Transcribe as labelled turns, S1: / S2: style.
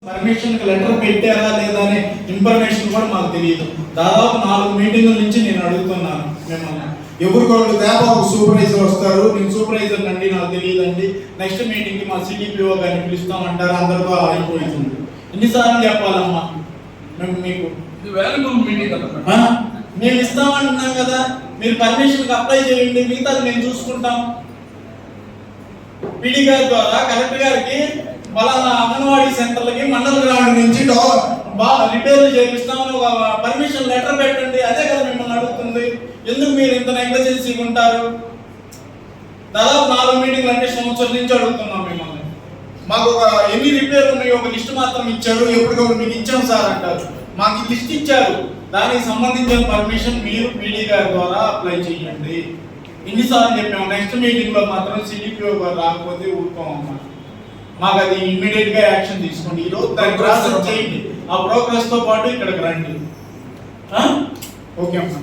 S1: Permission letter పెట్టారా లేదా అనే ఇన్ఫర్మేషన్ కూడా మాకు తెలియదు. దాదాపు 4 మీటింగుల నుంచి నేను అడుగుతున్నాను మిమ్మల్ని. ఎవరికొకరు దేబాబు సూపర్వైజర్ వస్తారు, నేను సూపర్వైజర్ అండి నాకు తెలియదండి, నెక్స్ట్ మీటింగ్కి మా సిడిపిఓ గారిని పిలుస్తామంటారు, అందరితో అయిపోతుంది. ఎన్నిసార్లు చెప్పాలమ్మా మేము మీకు? మేము ఇస్తామంటున్నాం కదా, మీరు పర్మిషన్కి అప్లై చేయండి, మిగతాది మేము చూసుకుంటాం. పీడీ గారి ద్వారా కలెక్టర్ గారికి పలానా అంగన్వాడీ సెంటర్లకి మండల గ్రౌండ్ నుంచి రిపేర్లు చేపిస్తామని ఒక పర్మిషన్ లెటర్ పెట్టండి. అదే కదా మిమ్మల్ని అడుగుతుంది. ఎందుకు మీరు ఇంత నెగ్లిజెన్సీగా ఉంటారు? దాదాపు 4 మీటింగ్లు అంటే సంవత్సరం నుంచి అడుగుతున్నాం మిమ్మల్ని. మాకు ఒక ఎన్ని రిపేర్లు ఉన్నాయో ఒక లిస్ట్ మాత్రం ఇచ్చారు, ఎప్పటికప్పుడు మీకు ఇచ్చాం సార్ అంటారు. మాకు ఈ లిస్ట్ ఇచ్చారు, దానికి సంబంధించిన పర్మిషన్ మీరు పీడీ గారి ద్వారా అప్లై చేయండి. ఎన్నిసార్లు చెప్పాము? నెక్స్ట్ మీటింగ్ లో మాత్రం సిడిపిఓ గారు రాకపోతే ఊరుకోమమ్మా, మాకు అది ఇమ్మీడియట్ గా యాక్షన్ తీసుకోండి. ఈ రోజు దాన్ని ప్రాసెస్ చేయండి, ఆ ప్రోగ్రెస్ తో పాటు ఇక్కడికి రండి. ఓకే అమ్మా.